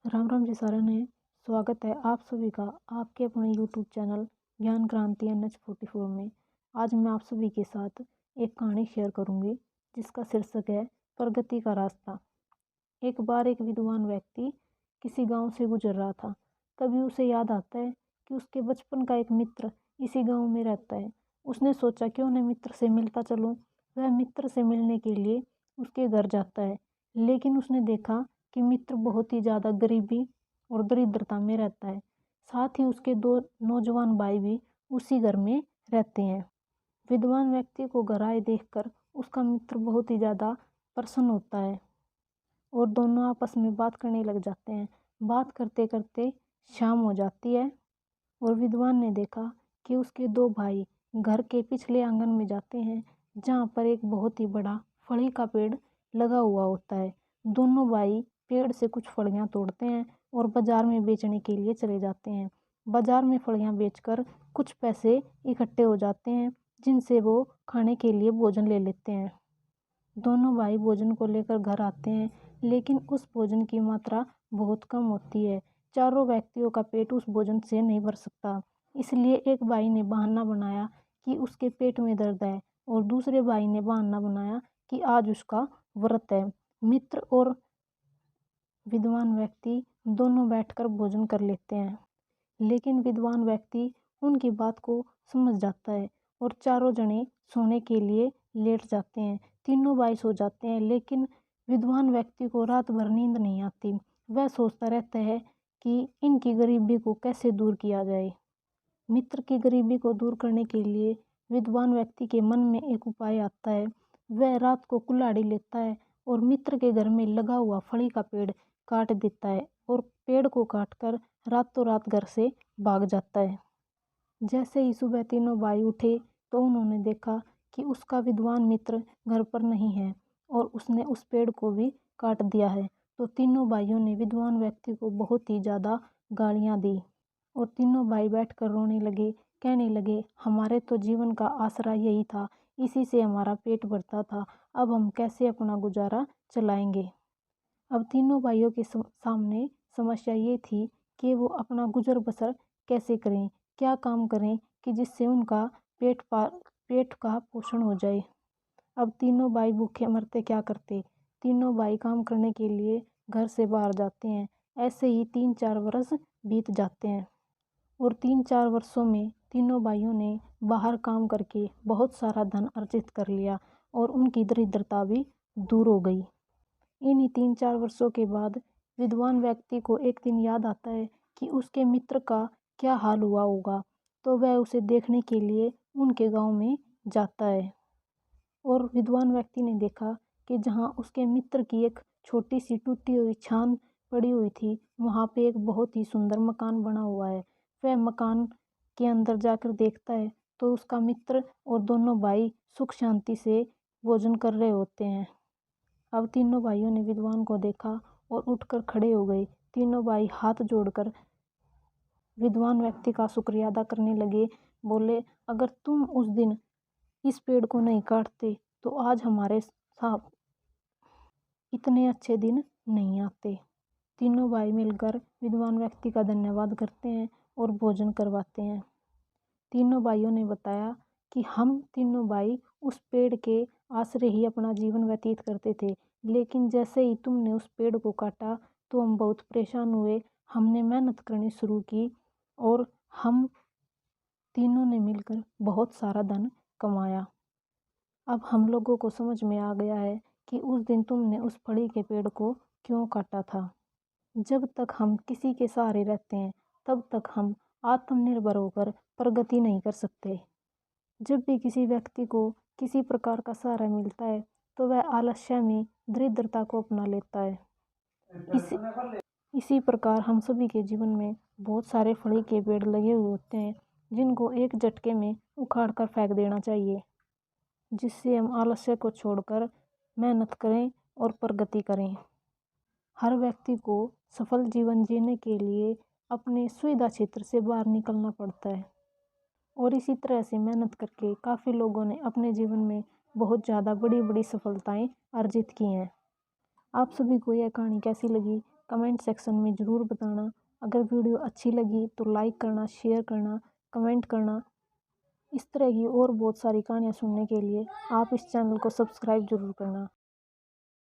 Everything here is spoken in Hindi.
राम राम जी सारे ने स्वागत है आप सभी का आपके अपने यूट्यूब चैनल ज्ञान क्रांति NH44 में। आज मैं आप सभी के साथ एक कहानी शेयर करूंगी जिसका शीर्षक है प्रगति का रास्ता। एक बार एक विद्वान व्यक्ति किसी गांव से गुजर रहा था। तभी उसे याद आता है कि उसके बचपन का एक मित्र इसी गांव में रहता है। उसने सोचा क्यों न मित्र से मिलता चलूं। वह मित्र से मिलने के लिए उसके घर जाता है, लेकिन उसने देखा कि मित्र बहुत ही ज़्यादा गरीबी और दरिद्रता में रहता है। साथ ही उसके दो नौजवान भाई भी उसी घर में रहते हैं। विद्वान व्यक्ति को घर आए देखकर उसका मित्र बहुत ही ज़्यादा प्रसन्न होता है और दोनों आपस में बात करने लग जाते हैं। बात करते करते शाम हो जाती है और विद्वान ने देखा कि उसके दो भाई घर के पिछले आंगन में जाते हैं, जहाँ पर एक बहुत ही बड़ा फली का पेड़ लगा हुआ होता है। दोनों भाई पेड़ से कुछ फलियाँ तोड़ते हैं और बाजार में बेचने के लिए चले जाते हैं। बाजार में फलियाँ बेचकर कुछ पैसे इकट्ठे हो जाते हैं, जिनसे वो खाने के लिए भोजन ले लेते हैं। दोनों भाई भोजन को लेकर घर आते हैं, लेकिन उस भोजन की मात्रा बहुत कम होती है। चारों व्यक्तियों का पेट उस भोजन से नहीं भर सकता। इसलिए एक भाई ने बहाना बनाया कि उसके पेट में दर्द है और दूसरे भाई ने बहाना बनाया कि आज उसका व्रत है। मित्र और विद्वान व्यक्ति दोनों बैठकर भोजन कर लेते हैं, लेकिन विद्वान व्यक्ति उनकी बात को समझ जाता है और चारों जने सोने के लिए लेट जाते हैं। तीनों भाई सो जाते हैं, लेकिन विद्वान व्यक्ति को रात भर नींद नहीं आती। वह सोचता रहता है कि इनकी गरीबी को कैसे दूर किया जाए। मित्र की गरीबी को दूर करने के लिए विद्वान व्यक्ति के मन में एक उपाय आता है। वह रात को कुल्हाड़ी लेता है और मित्र के घर में लगा हुआ फली का पेड़ काट देता है और पेड़ को काटकर रातों रात घर से भाग जाता है। जैसे ही सुबह तीनों भाई उठे तो उन्होंने देखा कि उसका विद्वान मित्र घर पर नहीं है और उसने उस पेड़ को भी काट दिया है। तो तीनों भाइयों ने विद्वान व्यक्ति को बहुत ही ज़्यादा गालियाँ दी और तीनों भाई बैठकर रोने लगे, कहने लगे, हमारे तो जीवन का आसरा यही था, इसी से हमारा पेट भरता था, अब हम कैसे अपना गुजारा चलाएंगे। अब तीनों भाइयों के सामने समस्या ये थी कि वो अपना गुजर बसर कैसे करें, क्या काम करें कि जिससे उनका पेट का पोषण हो जाए। अब तीनों भाई भूखे मरते क्या करते। तीनों भाई काम करने के लिए घर से बाहर जाते हैं। ऐसे ही 3-4 वर्ष बीत जाते हैं और 3-4 वर्षों में तीनों भाइयों ने बाहर काम करके बहुत सारा धन अर्जित कर लिया और उनकी दरिद्रता भी दूर हो गई। इन्हीं 3-4 वर्षों के बाद विद्वान व्यक्ति को एक दिन याद आता है कि उसके मित्र का क्या हाल हुआ होगा। तो वह उसे देखने के लिए उनके गांव में जाता है और विद्वान व्यक्ति ने देखा कि जहां उसके मित्र की एक छोटी सी टूटी हुई छान पड़ी हुई थी, वहां पे एक बहुत ही सुंदर मकान बना हुआ है। वह मकान के अंदर जाकर देखता है तो उसका मित्र और दोनों भाई सुख शांति से भोजन कर रहे होते हैं। अब तीनों भाइयों ने विद्वान को देखा और उठकर खड़े हो गए। तीनों भाई हाथ जोड़कर विद्वान व्यक्ति का शुक्रिया अदा करने लगे। बोले, अगर तुम उस दिन इस पेड़ को नहीं काटते तो आज हमारे साथ इतने अच्छे दिन नहीं आते। तीनों भाई मिलकर विद्वान व्यक्ति का धन्यवाद करते हैं और भोजन करवाते हैं। तीनों भाइयों ने बताया कि हम तीनों भाई उस पेड़ के आसरे ही अपना जीवन व्यतीत करते थे, लेकिन जैसे ही तुमने उस पेड़ को काटा तो हम बहुत परेशान हुए। हमने मेहनत करनी शुरू की और हम तीनों ने मिलकर बहुत सारा धन कमाया। अब हम लोगों को समझ में आ गया है कि उस दिन तुमने उस फली के पेड़ को क्यों काटा था। जब तक हम किसी के सहारे रहते हैं तब तक हम आत्मनिर्भर होकर प्रगति नहीं कर सकते। जब भी किसी व्यक्ति को किसी प्रकार का सहारा मिलता है तो वह आलस्य में दरिद्रता को अपना लेता है। इसी प्रकार हम सभी के जीवन में बहुत सारे फली के पेड़ लगे हुए होते हैं, जिनको एक झटके में उखाड़ कर फेंक देना चाहिए, जिससे हम आलस्य को छोड़कर मेहनत करें और प्रगति करें। हर व्यक्ति को सफल जीवन जीने के लिए अपने सुविधा क्षेत्र से बाहर निकलना पड़ता है और इसी तरह से मेहनत करके काफ़ी लोगों ने अपने जीवन में बहुत ज़्यादा बड़ी बड़ी सफलताएं अर्जित की हैं। आप सभी को यह कहानी कैसी लगी कमेंट सेक्शन में ज़रूर बताना। अगर वीडियो अच्छी लगी तो लाइक करना, शेयर करना, कमेंट करना। इस तरह की और बहुत सारी कहानियाँ सुनने के लिए आप इस चैनल को सब्सक्राइब ज़रूर करना।